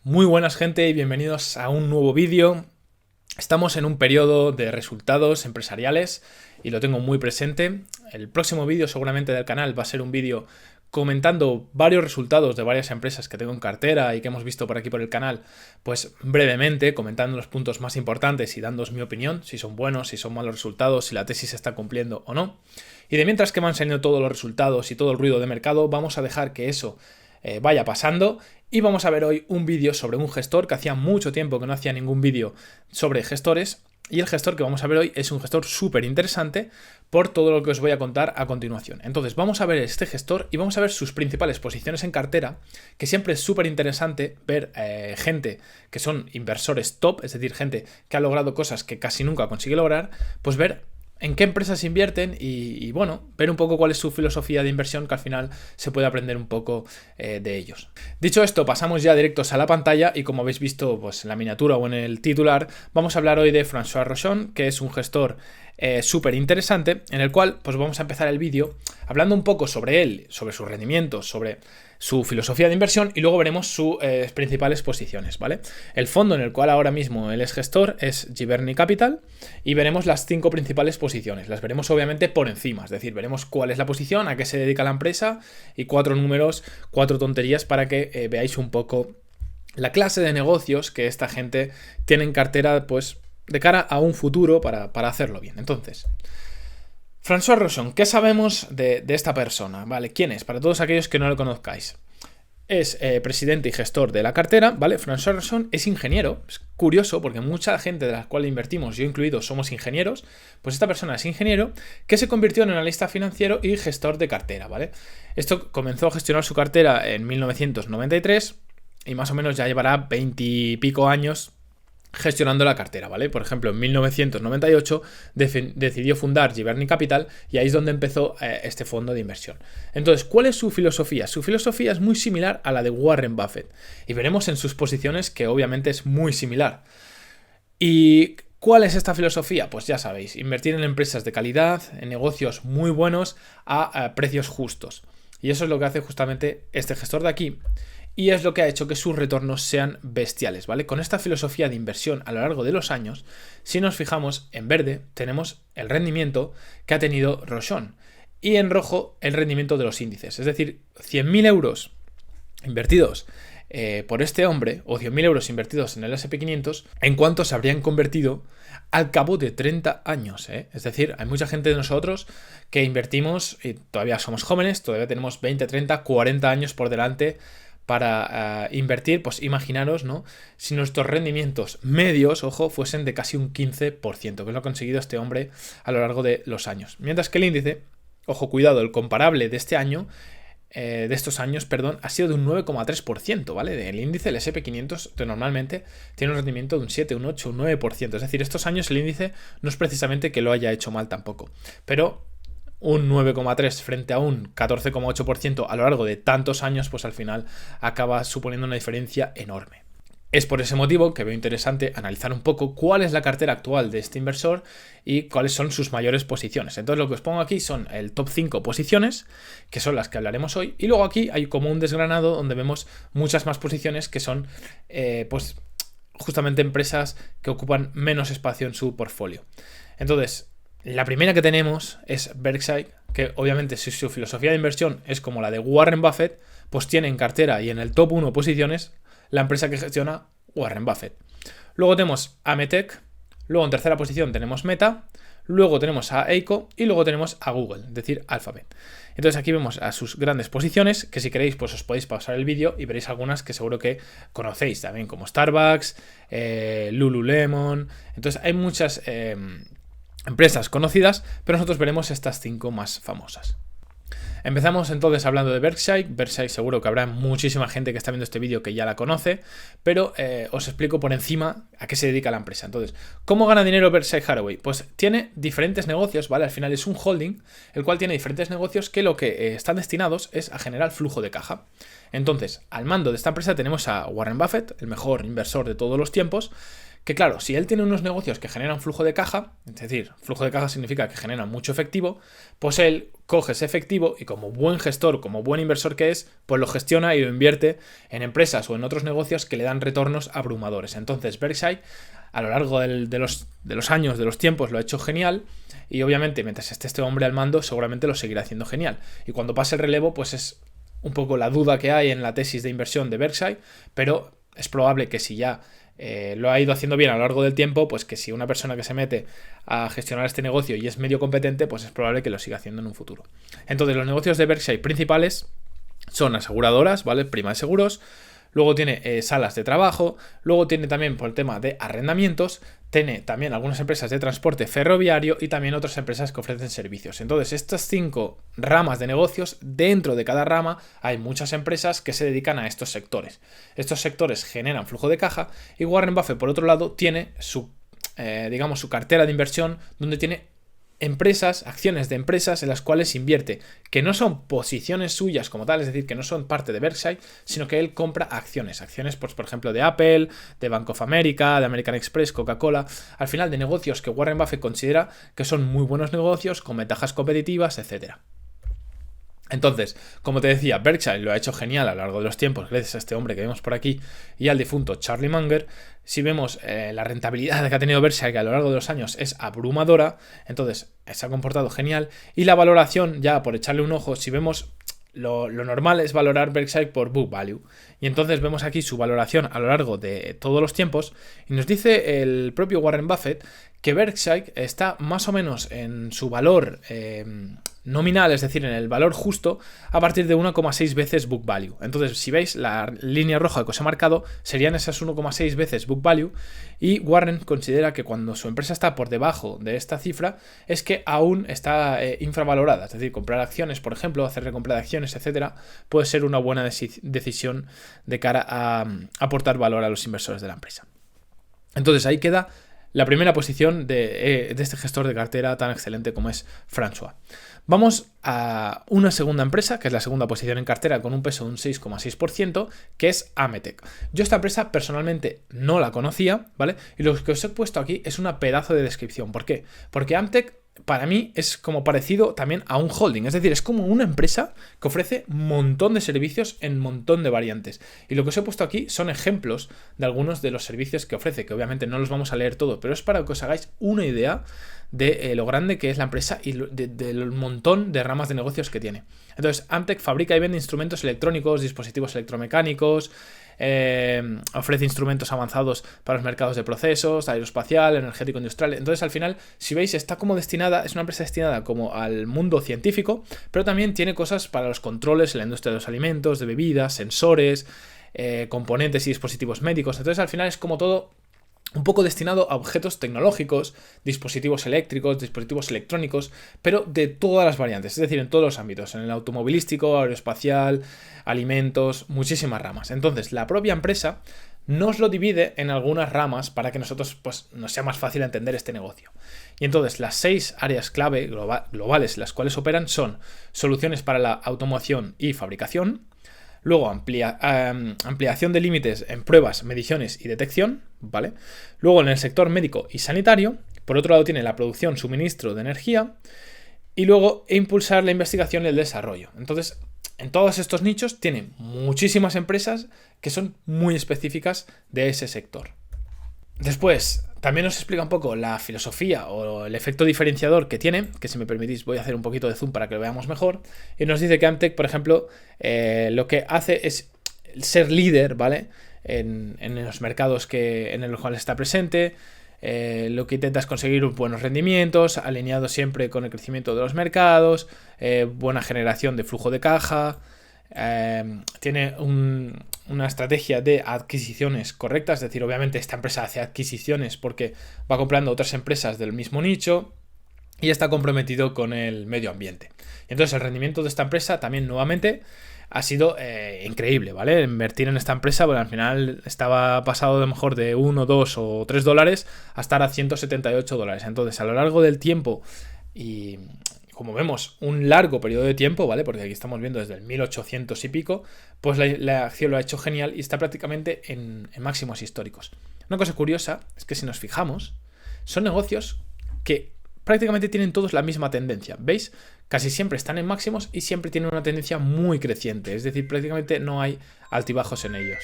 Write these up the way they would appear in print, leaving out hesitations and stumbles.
Muy buenas gente y bienvenidos a un nuevo vídeo. Estamos en un periodo de resultados empresariales y lo tengo muy presente. El próximo vídeo seguramente del canal va a ser un vídeo comentando varios resultados de varias empresas que tengo en cartera y que hemos visto por aquí por el canal, pues brevemente, comentando los puntos más importantes y dándoos mi opinión, si son buenos, si son malos resultados, si la tesis se está cumpliendo o no. Y de mientras que me han salido todos los resultados y todo el ruido de mercado, vamos a dejar que eso vaya pasando y vamos a ver hoy un vídeo sobre un gestor que hacía mucho tiempo que no hacía ningún vídeo sobre gestores. Y el gestor que vamos a ver hoy es un gestor súper interesante por todo lo que os voy a contar a continuación. Entonces vamos a ver este gestor y vamos a ver sus principales posiciones en cartera, que siempre es súper interesante ver gente que son inversores top, es decir, gente que ha logrado cosas que casi nunca consigue lograr, pues ver en qué empresas invierten y bueno, ver un poco cuál es su filosofía de inversión, que al final se puede aprender un poco de ellos. Dicho esto, pasamos ya directos a la pantalla y como habéis visto pues, en la miniatura o en el titular, vamos a hablar hoy de François Rochon, que es un gestor súper interesante, en el cual pues vamos a empezar el vídeo hablando un poco sobre él, sobre sus rendimientos, sobre su filosofía de inversión y luego veremos sus principales posiciones, ¿vale? El fondo en el cual ahora mismo él es gestor es Giverny Capital y veremos las 5 principales posiciones. Las veremos obviamente por encima, es decir, veremos cuál es la posición, a qué se dedica la empresa y 4 números, 4 tonterías para que veáis un poco la clase de negocios que esta gente tiene en cartera, pues de cara a un futuro para hacerlo bien. Entonces, François Rochon, ¿qué sabemos de esta persona? ¿Vale? ¿Quién es? Para todos aquellos que no lo conozcáis. Es presidente y gestor de la cartera, ¿vale? François Rochon es ingeniero. Es curioso porque mucha gente de la cual invertimos, yo incluido, somos ingenieros. Pues esta persona es ingeniero que se convirtió en analista financiero y gestor de cartera, ¿vale? Esto comenzó a gestionar su cartera en 1993 y más o menos ya llevará 20 y pico años gestionando la cartera, ¿vale? Por ejemplo, en 1998 decidió fundar Giverny Capital y ahí es donde empezó este fondo de inversión. Entonces, ¿cuál es su filosofía? Su filosofía es muy similar a la de Warren Buffett y veremos en sus posiciones que obviamente es muy similar. ¿Y cuál es esta filosofía? Pues ya sabéis, invertir en empresas de calidad, en negocios muy buenos a precios justos. Y eso es lo que hace justamente este gestor de aquí. Y es lo que ha hecho que sus retornos sean bestiales, ¿vale? Con esta filosofía de inversión a lo largo de los años, si nos fijamos, en verde tenemos el rendimiento que ha tenido Rochon y en rojo el rendimiento de los índices. Es decir, 100.000 euros invertidos por este hombre, o 100.000 euros invertidos en el S&P 500, ¿en cuánto se habrían convertido al cabo de 30 años? Es decir, hay mucha gente de nosotros que invertimos y todavía somos jóvenes, todavía tenemos 20, 30, 40 años por delante para invertir. Pues imaginaros, ¿no? Si nuestros rendimientos medios, ojo, fuesen de casi un 15%, que lo ha conseguido este hombre a lo largo de los años. Mientras que el índice, ojo, cuidado, el comparable de este año, de estos años, perdón, ha sido de un 9,3%, ¿vale? El índice, el S&P 500, que normalmente tiene un rendimiento de un 7, un 8, un 9%. Es decir, estos años el índice no es precisamente que lo haya hecho mal tampoco, pero un 9,3 frente a un 14,8% a lo largo de tantos años, pues al final acaba suponiendo una diferencia enorme. Es por ese motivo que veo interesante analizar un poco cuál es la cartera actual de este inversor y cuáles son sus mayores posiciones. Entonces lo que os pongo aquí son el top 5 posiciones, que son las que hablaremos hoy, y luego aquí hay como un desgranado donde vemos muchas más posiciones que son pues justamente empresas que ocupan menos espacio en su portfolio. Entonces, la primera que tenemos es Berkshire, que obviamente si su filosofía de inversión es como la de Warren Buffett, pues tiene en cartera y en el top 1 posiciones la empresa que gestiona Warren Buffett. Luego tenemos Ametec, luego en tercera posición tenemos Meta, luego tenemos a Eiko y luego tenemos a Google, es decir, Alphabet. Entonces aquí vemos a sus grandes posiciones, que si queréis pues os podéis pausar el vídeo y veréis algunas que seguro que conocéis también, como Starbucks, Lululemon. Entonces hay muchas empresas conocidas, pero nosotros veremos estas 5 más famosas. Empezamos entonces hablando de Berkshire. Berkshire seguro que habrá muchísima gente que está viendo este vídeo que ya la conoce, pero os explico por encima a qué se dedica la empresa. Entonces, ¿cómo gana dinero Berkshire Hathaway? Pues tiene diferentes negocios, ¿vale? Al final es un holding, el cual tiene diferentes negocios que lo que están destinados es a generar flujo de caja. Entonces, al mando de esta empresa tenemos a Warren Buffett, el mejor inversor de todos los tiempos, que claro, si él tiene unos negocios que generan flujo de caja, es decir, flujo de caja significa que generan mucho efectivo, pues él coge ese efectivo y como buen gestor, como buen inversor que es, pues lo gestiona y lo invierte en empresas o en otros negocios que le dan retornos abrumadores. Entonces Berkshire a lo largo de los años, de los tiempos, lo ha hecho genial y obviamente mientras esté este hombre al mando seguramente lo seguirá haciendo genial. Y cuando pase el relevo, pues es un poco la duda que hay en la tesis de inversión de Berkshire, pero es probable que si ya lo ha ido haciendo bien a lo largo del tiempo, pues que si una persona que se mete a gestionar este negocio y es medio competente, pues es probable que lo siga haciendo en un futuro. Entonces los negocios de Berkshire principales son aseguradoras, ¿vale? Prima de seguros. Luego tiene salas de trabajo, luego tiene también por el tema de arrendamientos, tiene también algunas empresas de transporte ferroviario y también otras empresas que ofrecen servicios. Entonces, estas 5 ramas de negocios, dentro de cada rama hay muchas empresas que se dedican a estos sectores. Estos sectores generan flujo de caja y Warren Buffett, por otro lado, tiene su cartera de inversión donde tiene empresas, acciones de empresas en las cuales invierte, que no son posiciones suyas como tal, es decir, que no son parte de Berkshire, sino que él compra acciones, pues, por ejemplo, de Apple, de Bank of America, de American Express, Coca-Cola, al final de negocios que Warren Buffett considera que son muy buenos negocios, con ventajas competitivas, etcétera. Entonces, como te decía, Berkshire lo ha hecho genial a lo largo de los tiempos gracias a este hombre que vemos por aquí y al difunto Charlie Munger. Si vemos la rentabilidad que ha tenido Berkshire, que a lo largo de los años es abrumadora, entonces se ha comportado genial. Y la valoración, ya por echarle un ojo, si vemos lo normal es valorar Berkshire por book value. Y entonces vemos aquí su valoración a lo largo de todos los tiempos y nos dice el propio Warren Buffett que Berkshire está más o menos en su valor nominal, es decir, en el valor justo, a partir de 1,6 veces book value. Entonces, si veis la línea roja que os he marcado, serían esas 1,6 veces book value, y Warren considera que cuando su empresa está por debajo de esta cifra, es que aún está infravalorada. Es decir, comprar acciones, por ejemplo, hacer recompra de acciones, etcétera, puede ser una buena decisión de cara a aportar valor a los inversores de la empresa. Entonces, ahí queda la primera posición de este gestor de cartera tan excelente como es François. Vamos a una segunda empresa, que es la segunda posición en cartera con un peso de un 6,6%, que es Ametek. Yo esta empresa personalmente no la conocía, ¿vale? Y lo que os he puesto aquí es una pedazo de descripción. ¿Por qué? Porque Ametek para mí es como parecido también a un holding, es decir, es como una empresa que ofrece un montón de servicios en un montón de variantes. Y lo que os he puesto aquí son ejemplos de algunos de los servicios que ofrece, que obviamente no los vamos a leer todos, pero es para que os hagáis una idea de lo grande que es la empresa y del montón de ramas de negocios que tiene. Entonces, Ametek fabrica y vende instrumentos electrónicos, dispositivos electromecánicos, ofrece instrumentos avanzados para los mercados de procesos, aeroespacial, energético, industrial. Entonces, al final, si veis, está como destinada, es una empresa destinada como al mundo científico, pero también tiene cosas para los controles en la industria de los alimentos, de bebidas, sensores, componentes y dispositivos médicos. Entonces, al final es como todo un poco destinado a objetos tecnológicos, dispositivos eléctricos, dispositivos electrónicos, pero de todas las variantes, es decir, en todos los ámbitos, en el automovilístico, aeroespacial, alimentos, muchísimas ramas. Entonces, la propia empresa nos lo divide en algunas ramas para que nosotros pues, nos sea más fácil entender este negocio. Y entonces, las 6 áreas clave globales las cuales operan son soluciones para la automoción y fabricación. Luego, ampliación de límites en pruebas, mediciones y detección, ¿vale? Luego, en el sector médico y sanitario, por otro lado, tiene la producción, suministro de energía y luego impulsar la investigación y el desarrollo. Entonces, en todos estos nichos tiene muchísimas empresas que son muy específicas de ese sector. Después, también nos explica un poco la filosofía o el efecto diferenciador que tiene, que si me permitís voy a hacer un poquito de zoom para que lo veamos mejor, y nos dice que Ametek, por ejemplo, lo que hace es ser líder, ¿vale? En los mercados en los cuales está presente, lo que intenta es conseguir buenos rendimientos, alineado siempre con el crecimiento de los mercados, buena generación de flujo de caja, tiene una estrategia de adquisiciones correctas, es decir, obviamente esta empresa hace adquisiciones porque va comprando otras empresas del mismo nicho y está comprometido con el medio ambiente. Y entonces el rendimiento de esta empresa también nuevamente ha sido increíble, ¿vale? Invertir en esta empresa, bueno, al final estaba pasado de mejor de 1, 2 o 3 dólares a estar a 178 dólares. Entonces, a lo largo del tiempo y como vemos, un largo periodo de tiempo, ¿vale? Porque aquí estamos viendo desde el 1800 y pico, pues la acción lo ha hecho genial y está prácticamente en máximos históricos. Una cosa curiosa es que si nos fijamos, son negocios que prácticamente tienen todos la misma tendencia. ¿Veis? Casi siempre están en máximos y siempre tienen una tendencia muy creciente. Es decir, prácticamente no hay altibajos en ellos.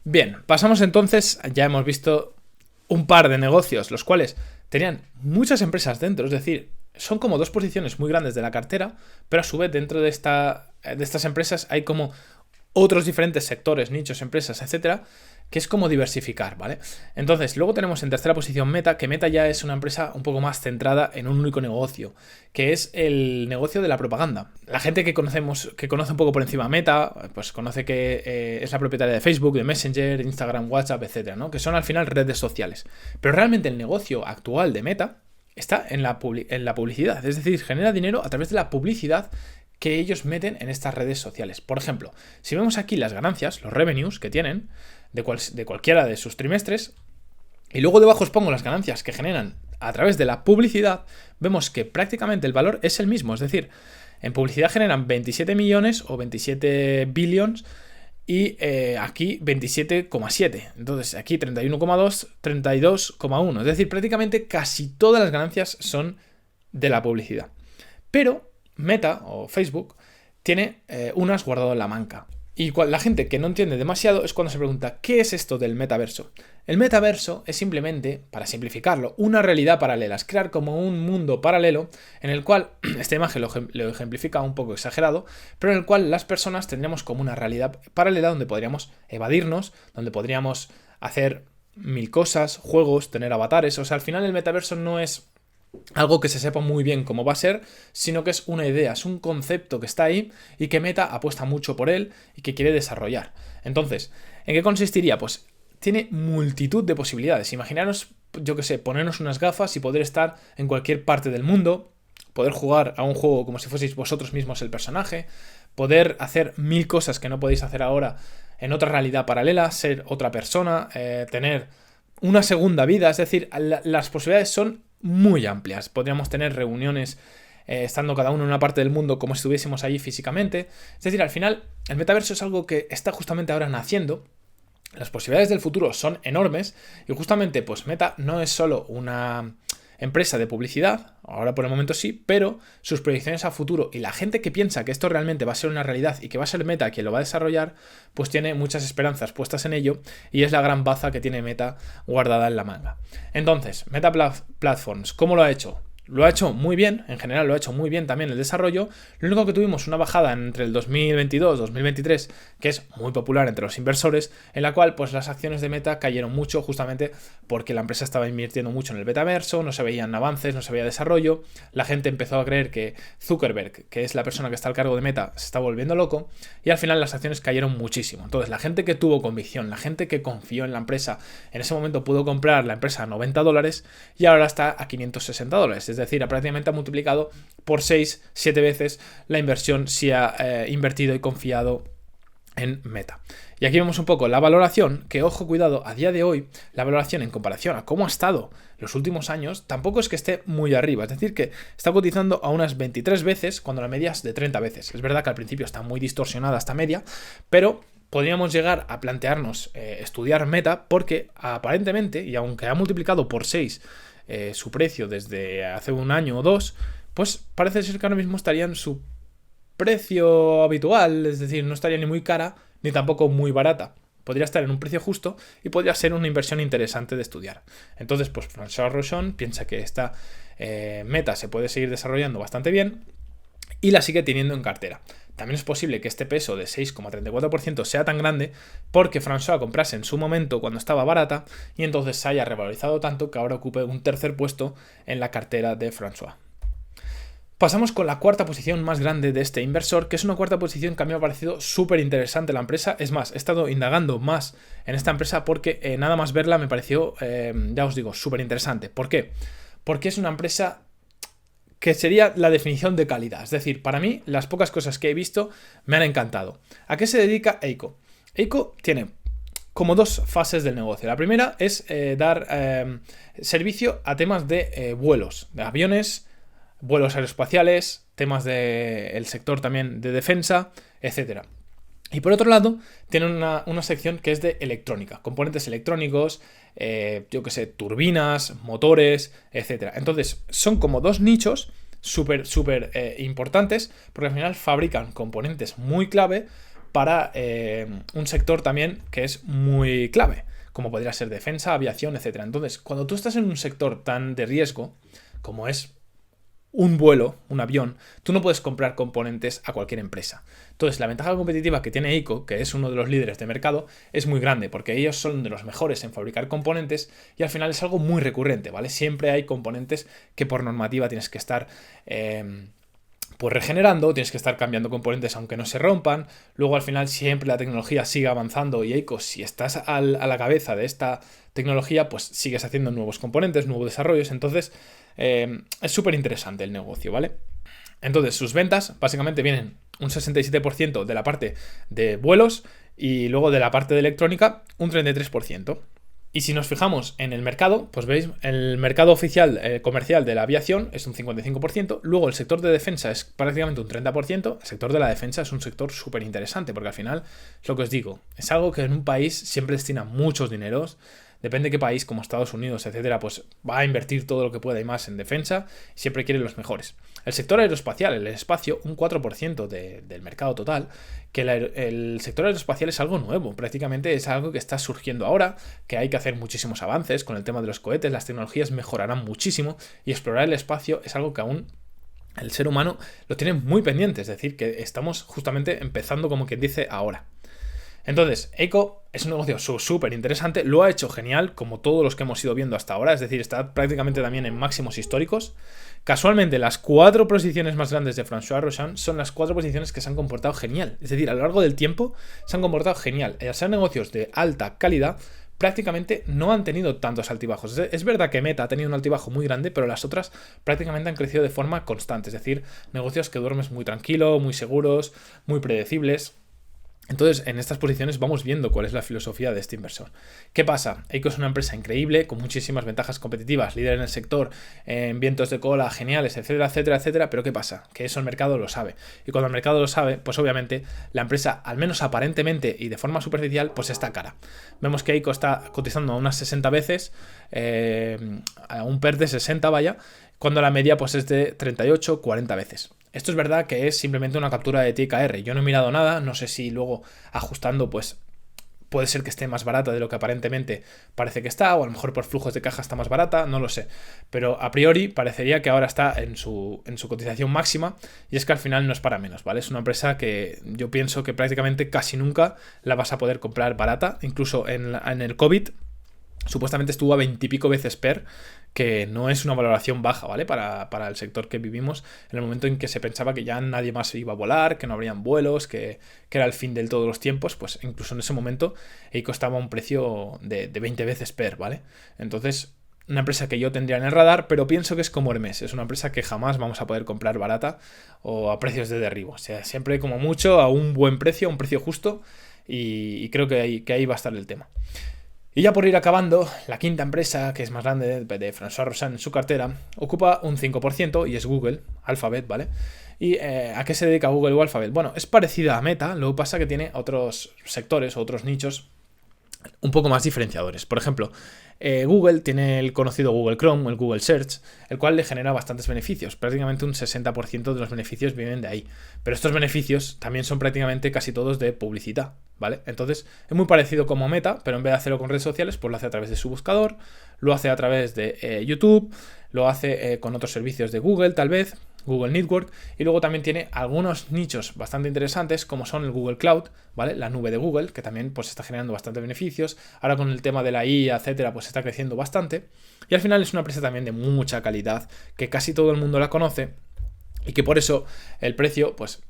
Bien, pasamos entonces, ya hemos visto un par de negocios, los cuales tenían muchas empresas dentro, es decir, son como dos posiciones muy grandes de la cartera, pero a su vez dentro de estas empresas hay como otros diferentes sectores, nichos, empresas, etcétera, que es como diversificar, ¿vale? Entonces, luego tenemos en tercera posición Meta, que Meta ya es una empresa un poco más centrada en un único negocio, que es el negocio de la propaganda. La gente que conocemos, que conoce un poco por encima Meta, pues conoce que es la propietaria de Facebook, de Messenger, Instagram, WhatsApp, etcétera, ¿no? Que son al final redes sociales. Pero realmente el negocio actual de Meta está en la publicidad, es decir, genera dinero a través de la publicidad que ellos meten en estas redes sociales. Por ejemplo, si vemos aquí las ganancias, los revenues que tienen de cualquiera de sus trimestres, y luego debajo os pongo las ganancias que generan a través de la publicidad, vemos que prácticamente el valor es el mismo. Es decir, en publicidad generan 27 millones o 27 billions y aquí 27,7. Entonces aquí 31,2, 32,1. Es decir, prácticamente casi todas las ganancias son de la publicidad. Pero Meta o Facebook tiene unas guardado en la manga. Y la gente que no entiende demasiado es cuando se pregunta ¿qué es esto del metaverso? El metaverso es simplemente, para simplificarlo, una realidad paralela. Es crear como un mundo paralelo en el cual, esta imagen lo ejemplifica un poco exagerado, pero en el cual las personas tendríamos como una realidad paralela donde podríamos evadirnos, donde podríamos hacer mil cosas, juegos, tener avatares. O sea, al final el metaverso no es algo que se sepa muy bien cómo va a ser, sino que es una idea, es un concepto que está ahí y que Meta apuesta mucho por él y que quiere desarrollar. Entonces, ¿en qué consistiría? Pues tiene multitud de posibilidades. Imaginaros, yo qué sé, ponernos unas gafas y poder estar en cualquier parte del mundo, poder jugar a un juego como si fueseis vosotros mismos el personaje, poder hacer mil cosas que no podéis hacer ahora en otra realidad paralela, ser otra persona, tener una segunda vida. Es decir, las posibilidades son muy amplias. Podríamos tener reuniones estando cada uno en una parte del mundo como si estuviésemos allí físicamente. Es decir, al final el metaverso es algo que está justamente ahora naciendo. Las posibilidades del futuro son enormes y justamente pues Meta no es solo una empresa de publicidad, ahora por el momento sí, pero sus proyecciones a futuro y la gente que piensa que esto realmente va a ser una realidad y que va a ser Meta quien lo va a desarrollar, pues tiene muchas esperanzas puestas en ello y es la gran baza que tiene Meta guardada en la manga. Entonces, Meta Platforms, ¿cómo lo ha hecho? Lo ha hecho muy bien, en general lo ha hecho muy bien también el desarrollo. Lo único que tuvimos una bajada entre el 2022 y 2023, que es muy popular entre los inversores, en la cual pues las acciones de Meta cayeron mucho justamente porque la empresa estaba invirtiendo mucho en el metaverso, no se veían avances, no se veía desarrollo. La gente empezó a creer que Zuckerberg, que es la persona que está al cargo de Meta, se está volviendo loco y al final las acciones cayeron muchísimo. Entonces la gente que tuvo convicción, la gente que confió en la empresa, en ese momento pudo comprar la empresa a $90 y ahora está a $560. Es decir, prácticamente ha multiplicado por 6-7 veces la inversión si ha invertido y confiado en Meta. Y aquí vemos un poco la valoración, que ojo, cuidado, a día de hoy, la valoración en comparación a cómo ha estado los últimos años, tampoco es que esté muy arriba. Es decir, que está cotizando a unas 23 veces cuando la media es de 30 veces. Es verdad que al principio está muy distorsionada esta media, pero podríamos llegar a plantearnos estudiar Meta porque aparentemente, y aunque ha multiplicado por 6 su precio desde hace un año o dos, pues parece ser que ahora mismo estaría en su precio habitual, es decir, no estaría ni muy cara ni tampoco muy barata. Podría estar en un precio justo y podría ser una inversión interesante de estudiar. Entonces, pues François Rochon piensa que esta Meta se puede seguir desarrollando bastante bien y la sigue teniendo en cartera. También es posible que este peso de 6,34% sea tan grande porque François comprase en su momento cuando estaba barata y entonces se haya revalorizado tanto que ahora ocupe un tercer puesto en la cartera de François. Pasamos con la cuarta posición más grande de este inversor, que es una cuarta posición que a mí me ha parecido súper interesante la empresa. Es más, he estado indagando más en esta empresa porque nada más verla me pareció, ya os digo, súper interesante. ¿Por qué? Porque es una empresa que sería la definición de calidad. Es decir, para mí, las pocas cosas que he visto me han encantado. ¿A qué se dedica Eiko? Eiko tiene como dos fases del negocio. La primera es dar servicio a temas de vuelos, de aviones, vuelos aeroespaciales, temas del sector también de defensa, etc. Y por otro lado, tienen una sección que es de electrónica, componentes electrónicos, yo que sé, turbinas, motores, etcétera. Entonces, son como dos nichos súper importantes, porque al final fabrican componentes muy clave para un sector también que es muy clave, como podría ser defensa, aviación, etcétera. Entonces, cuando tú estás en un sector tan de riesgo como es un vuelo, un avión, tú no puedes comprar componentes a cualquier empresa. Entonces, la ventaja competitiva que tiene ICO, que es uno de los líderes de mercado, es muy grande, porque ellos son de los mejores en fabricar componentes y al final es algo muy recurrente, ¿vale? Siempre hay componentes que por normativa tienes que estar pues regenerando, tienes que estar cambiando componentes aunque no se rompan. Luego al final siempre la tecnología sigue avanzando y ICO, si estás a la cabeza de esta tecnología, pues sigues haciendo nuevos componentes, nuevos desarrollos. Entonces es súper interesante el negocio, ¿vale? Entonces sus ventas básicamente vienen un 67% de la parte de vuelos y luego de la parte de electrónica un 33%. Y si nos fijamos en el mercado, pues veis, el mercado oficial comercial de la aviación es un 55%, luego el sector de defensa es prácticamente un 30%, el sector de la defensa es un sector súper interesante, porque al final, es lo que os digo, es algo que en un país siempre destina muchos dineros, depende de qué país, como Estados Unidos, etcétera, pues va a invertir todo lo que pueda y más en defensa, y siempre quiere los mejores. El sector aeroespacial, el espacio, un 4% del mercado total, que el sector aeroespacial es algo nuevo, prácticamente es algo que está surgiendo ahora, que hay que hacer muchísimos avances con el tema de los cohetes, las tecnologías mejorarán muchísimo y explorar el espacio es algo que aún el ser humano lo tiene muy pendiente, es decir, que estamos justamente empezando como quien dice ahora. Entonces, ICO es un negocio súper interesante, lo ha hecho genial, como todos los que hemos ido viendo hasta ahora, es decir, está prácticamente también en máximos históricos. Casualmente, las 4 posiciones más grandes de François Rochon son las 4 posiciones que se han comportado genial, es decir, a lo largo del tiempo se han comportado genial. Al ser negocios de alta calidad, prácticamente no han tenido tantos altibajos. Es verdad que Meta ha tenido un altibajo muy grande, pero las otras prácticamente han crecido de forma constante, es decir, negocios que duermes muy tranquilo, muy seguros, muy predecibles. Entonces, en estas posiciones vamos viendo cuál es la filosofía de este inversor. ¿Qué pasa? ICO es una empresa increíble, con muchísimas ventajas competitivas, líder en el sector, en vientos de cola geniales, etcétera, etcétera, etcétera, pero ¿qué pasa? Que eso el mercado lo sabe. Y cuando el mercado lo sabe, pues obviamente la empresa, al menos aparentemente y de forma superficial, pues está cara. Vemos que ICO está cotizando a unas 60 veces, a un PER de 60, vaya, cuando la media pues es de 38, 40 veces. Esto es verdad que es simplemente una captura de TKR. Yo no he mirado nada, no sé si luego ajustando pues puede ser que esté más barata de lo que aparentemente parece que está, o a lo mejor por flujos de caja está más barata, no lo sé. Pero a priori parecería que ahora está en su cotización máxima y es que al final no es para menos, ¿vale? Es una empresa que yo pienso que prácticamente casi nunca la vas a poder comprar barata, incluso en el COVID. Supuestamente estuvo a 20 y pico veces PER, que no es una valoración baja, ¿vale? Para el sector que vivimos, en el momento en que se pensaba que ya nadie más iba a volar, que no habrían vuelos, que era el fin del todos los tiempos, pues incluso en ese momento costaba un precio de 20 veces PER, ¿vale? Entonces, una empresa que yo tendría en el radar, pero pienso que es como Hermes, es una empresa que jamás vamos a poder comprar barata o a precios de derribo, o sea, siempre como mucho a un buen precio, a un precio justo, y creo que ahí va a estar el tema. Y ya por ir acabando, la quinta empresa, que es más grande de François Rochon en su cartera, ocupa un 5% y es Google, Alphabet, ¿vale? ¿Y a qué se dedica Google o Alphabet? Bueno, es parecida a Meta, lo que pasa que tiene otros sectores o otros nichos un poco más diferenciadores. Por ejemplo, Google tiene el conocido Google Chrome, el Google Search, el cual le genera bastantes beneficios. Prácticamente un 60% de los beneficios vienen de ahí. Pero estos beneficios también son prácticamente casi todos de publicidad, ¿vale? Entonces, es muy parecido como Meta, pero en vez de hacerlo con redes sociales, pues lo hace a través de su buscador, lo hace a través de YouTube, lo hace con otros servicios de Google, tal vez, Google Network, y luego también tiene algunos nichos bastante interesantes como son el Google Cloud, ¿vale? La nube de Google, que también pues está generando bastantes beneficios. Ahora con el tema de la IA, etcétera, pues está creciendo bastante. Y al final es una empresa también de mucha calidad, que casi todo el mundo la conoce y que por eso el precio pues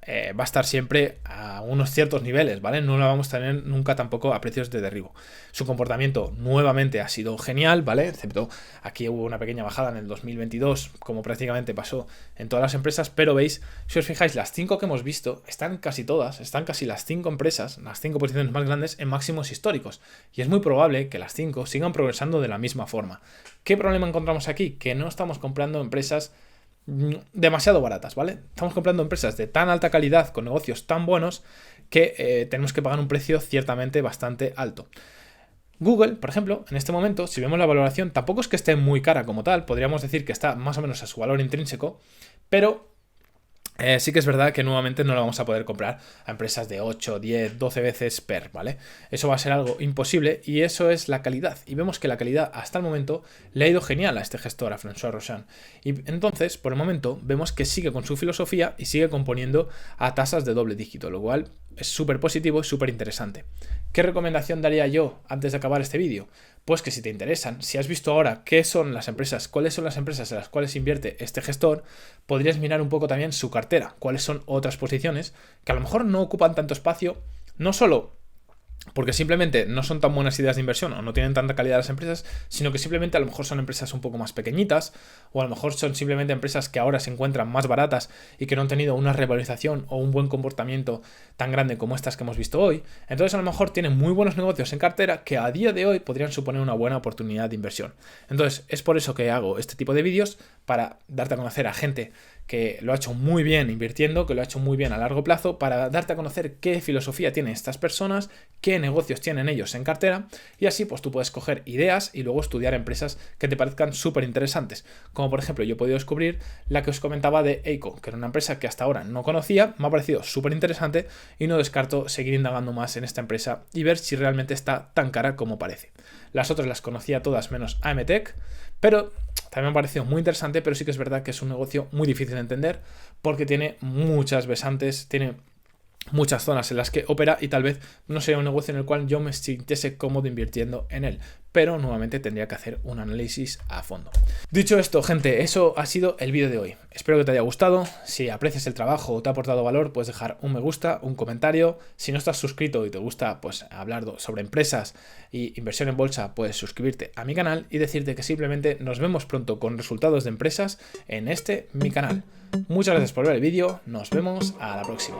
va a estar siempre a unos ciertos niveles, ¿vale? No la vamos a tener nunca tampoco a precios de derribo. Su comportamiento nuevamente ha sido genial, ¿vale? Excepto aquí hubo una pequeña bajada en el 2022, como prácticamente pasó en todas las empresas, pero veis, si os fijáis, las 5 que hemos visto están casi las 5 empresas, las 5 posiciones más grandes en máximos históricos. Y es muy probable que las 5 sigan progresando de la misma forma. ¿Qué problema encontramos aquí? Que no estamos comprando empresas demasiado baratas, ¿vale? Estamos comprando empresas de tan alta calidad con negocios tan buenos que tenemos que pagar un precio ciertamente bastante alto. Google, por ejemplo, en este momento, si vemos la valoración, tampoco es que esté muy cara como tal, podríamos decir que está más o menos a su valor intrínseco, pero sí que es verdad que nuevamente no lo vamos a poder comprar a empresas de 8, 10, 12 veces PER, ¿vale? Eso va a ser algo imposible y eso es la calidad. Y vemos que la calidad hasta el momento le ha ido genial a este gestor, a François Rochon. Y entonces, por el momento, vemos que sigue con su filosofía y sigue componiendo a tasas de doble dígito, lo cual es súper positivo y súper interesante. ¿Qué recomendación daría yo antes de acabar este vídeo? Pues que si te interesan, si has visto ahora qué son las empresas, cuáles son las empresas en las cuales invierte este gestor, podrías mirar un poco también su cartera, cuáles son otras posiciones que a lo mejor no ocupan tanto espacio, no solo porque simplemente no son tan buenas ideas de inversión o no tienen tanta calidad las empresas, sino que simplemente a lo mejor son empresas un poco más pequeñitas o a lo mejor son simplemente empresas que ahora se encuentran más baratas y que no han tenido una revalorización o un buen comportamiento tan grande como estas que hemos visto hoy. Entonces a lo mejor tienen muy buenos negocios en cartera que a día de hoy podrían suponer una buena oportunidad de inversión. Entonces es por eso que hago este tipo de vídeos, para darte a conocer a gente que lo ha hecho muy bien invirtiendo, que lo ha hecho muy bien a largo plazo, para darte a conocer qué filosofía tienen estas personas, qué negocios tienen ellos en cartera, y así pues tú puedes coger ideas y luego estudiar empresas que te parezcan súper interesantes. Como por ejemplo yo he podido descubrir la que os comentaba de Eiko, que era una empresa que hasta ahora no conocía, me ha parecido súper interesante y no descarto seguir indagando más en esta empresa y ver si realmente está tan cara como parece. Las otras las conocía todas menos AMTech, pero también me ha parecido muy interesante, pero sí que es verdad que es un negocio muy difícil de entender porque tiene muchas besantes, tiene muchas zonas en las que opera y tal vez no sea un negocio en el cual yo me sintiese cómodo invirtiendo en él, pero nuevamente tendría que hacer un análisis a fondo. Dicho esto, gente, eso ha sido el vídeo de hoy. Espero que te haya gustado. Si aprecias el trabajo o te ha aportado valor, puedes dejar un me gusta, un comentario. Si no estás suscrito y te gusta pues hablar sobre empresas y inversión en bolsa, puedes suscribirte a mi canal y decirte que simplemente nos vemos pronto con resultados de empresas en mi canal. Muchas gracias por ver el vídeo, nos vemos a la próxima.